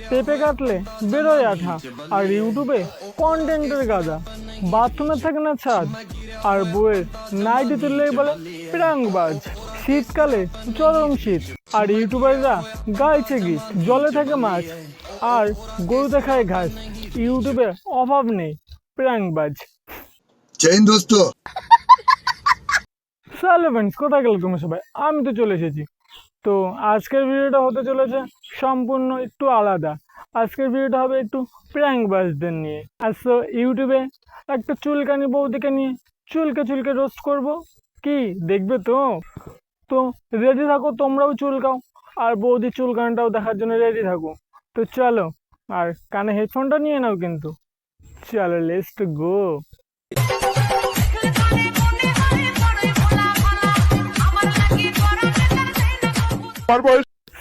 পেঁপে কাটলে বেরোয় আঠা, আর ইউটিউবে কন্টেন্টের গাদা। বাথরুমে থাকে না ছাদ, আর বউয়ের নাইটি তুললেই বলে প্রাঙ্গবাজ। শীতকালে চরম শীত, আর ইউটিউবাররা গাইছে গীত। জলে থাকে মাছ, আর গরুতে খায় ঘাস। ইউটিউবে অভাব নেই প্রাঙ্গবাজ। জয় হিন্দ দোস্ত। হ্যালো ফ্রেন্ডস, কোথায় গেলে তুমি সবাই? আমি তো চলে এসেছি। তো আজকের ভিডিওটা হতে চলেছে সম্পূর্ণ একটু আলাদা। আজকের ভিডিওটা হবে একটু প্র্যাঙ্কবাজদের নিয়ে। আজ তো ইউটিউবে একটা চুলকানি বৌদিকে নিয়ে চুলকে চুলকে রোস্ট করব। কি দেখবে তো? তো রেডি থাকো, তোমরাও চুলকাও, আর বৌদির চুলকানিটাও দেখার জন্য রেডি থাকো। তো চলো, আর কানে হেডফোনটা নিয়ে নাও কিন্তু। চলো, লেটস গো।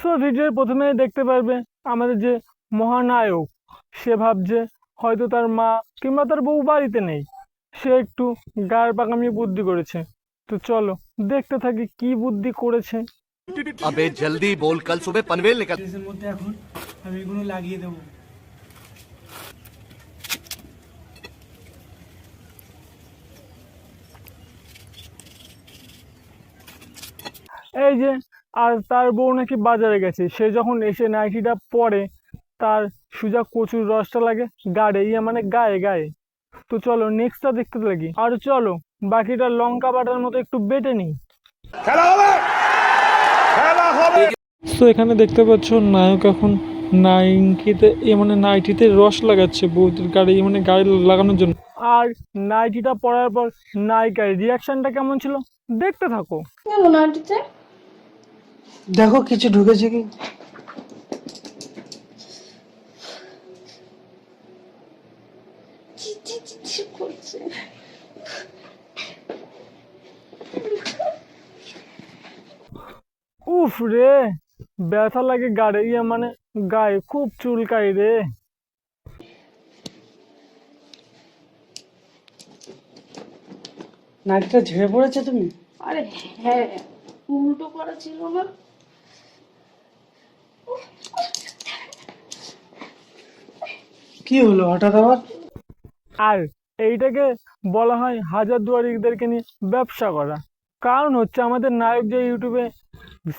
সো ভিডিওর প্রথমে দেখতে পারবে আমাদের যে মহানায়ক, সে ভাবছে হয়তো তার মা কিংবা তার বউ বাড়িতে নেই। সে একটু গায়ের পাকামি বুদ্ধি করেছে। তো চলো দেখতে থাকি কি বুদ্ধি করেছে। अबे जल्दी बोल, कल सुबह पनवेल निकल। এর মধ্যে এখন আমি এগুলো লাগিয়ে দেবো। এই যে, আর তার বউ নাকি বাজারে গেছে। সে যখন এসে নাইটিটা পরে, তার সুজা কচুর রসটা লাগে গাড়ে, মানে গায়ে গায়ে। তো চলো নেক্সটটা দেখতে লাগি, আর চলো বাকিটা লঙ্কা বাটার মতো একটু বেটে নিই। তো এখানে দেখতে পাচ্ছ নায়ক এখন নাইটিতে রস লাগাচ্ছে বৌদির গাড়ি, মানে গাড়ি লাগানোর জন্য। আর নাইটিটা পরার পর নায়িকার রিয়াকশনটা কেমন ছিল দেখতে থাকো। দেখো কিছু ঢুকেছে কি। উফ রে, ব্যথা লাগে গাড়ে, মানে গায়ে খুব চুলকাই রে। নাইটটা ঝেড়ে পড়েছে তুমি? আরে হ্যাঁ, উল্টো করা ছিল না। কি হলো হঠাৎ আবার? আর এইটাকে বলা হয় হাজারদুয়ারিদেরকে নিয়ে ব্যবসা করা। কারণ হচ্ছে আমাদের নায়ক যে ইউটিউবে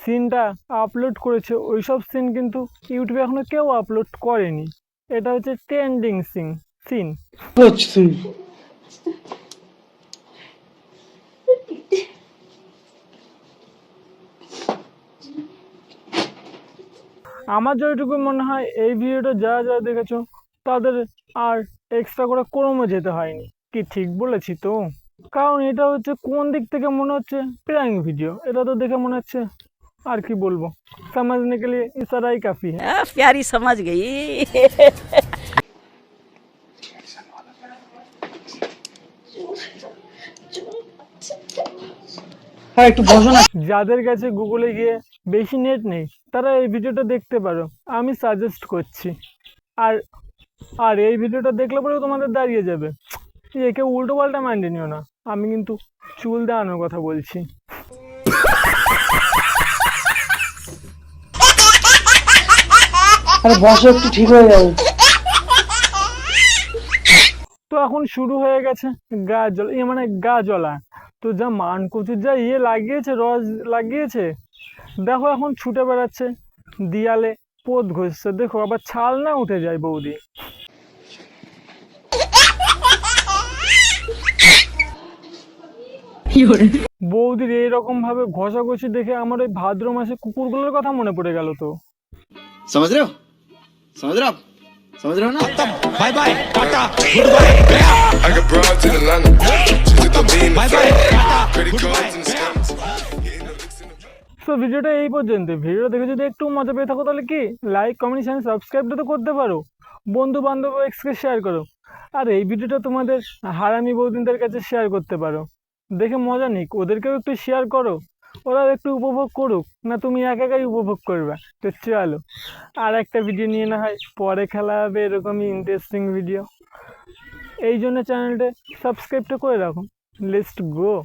সিনটা আপলোড করেছে, ওইসব সিন কিন্তু ইউটিউবে এখনো কেউ আপলোড করেনি। এটা হচ্ছে ট্রেন্ডিং সিন। হচ্ছে তুমি? আমার যেটুকু মনে হয় এই ভিডিওটা যারা যারা দেখেছো তাদের আর এক্সট্রা করে ক্রোমে যেতে হয়নি। কি ঠিক বলেছি তো? কারণ এটা হচ্ছে কোন দিক থেকে মনে হচ্ছে প্র্যাঙ্ক ভিডিও। এটা তো দেখে মনে হচ্ছে, আর কি বলবো, समझने के लिए इशारा ही काफी है। प्यारी समझ गई। হ্যাঁ একটু বসো না। যাদের কাছে গুগলে গিয়ে বেশি নেট নেই তারা এই ভিডিওটা দেখতে পারো, আমি সাজেস্ট করছি। আর আর এই ভিডিওটা দেখলে পরেও তোমাদের দাঁড়িয়ে যাবে। একে উল্টো পাল্টা মাইন্ডে নিও না, আমি কিন্তু চুল দেওয়ানোর কথা বলছি। আরে বসো, একটু ঠিক হয়ে যাবে। তো এখন শুরু হয়ে গেছে গা জ্বলা, মানে গা জ্বলা। তো যা মানকচুর যা লাগিয়েছে, রস লাগিয়েছে, দেখো এখন ছুটে বেড়াচ্ছে, দিয়ালে পোদ ঘষছে। দেখো আবার ছাল না উঠে যায় বৌদি। বৌদির এইরকম ভাবে ঘষাঘষি দেখে আমার ওই ভাদ্র মাসে কুকুরগুলোর কথা মনে পড়ে গেল। তো समझ रहे हो, समझ रहे हो आप, समझ रहे हो ना? Bye bye tata good bye. I got broads in Atlanta. Just hit the beam. Bye bye. Credit cards and scams. তো ভিডিওটা এই পর্যন্ত। ভিডিও দেখে যদি একটু মজা পেয়ে থাকো তাহলে কি লাইক, কমেন্ট, চ্যানেল সাবস্ক্রাইবটা তো করতে পারো। বন্ধু বান্ধব এক্সকে শেয়ার করো। আর এই ভিডিওটা তোমাদের হারামি বৌদিনদের কাছে শেয়ার করতে পারো, দেখে মজা নিক, ওদেরকেও একটু শেয়ার করো, ওরা একটু উপভোগ করুক। না তুমি একাই উপভোগ করবে? তো চলো আর একটা ভিডিও নিয়ে না হয় পরে খেলা হবে এরকমই ইন্টারেস্টিং ভিডিও। এই জন্য চ্যানেলটা সাবস্ক্রাইবটা করে রাখো। Let's go.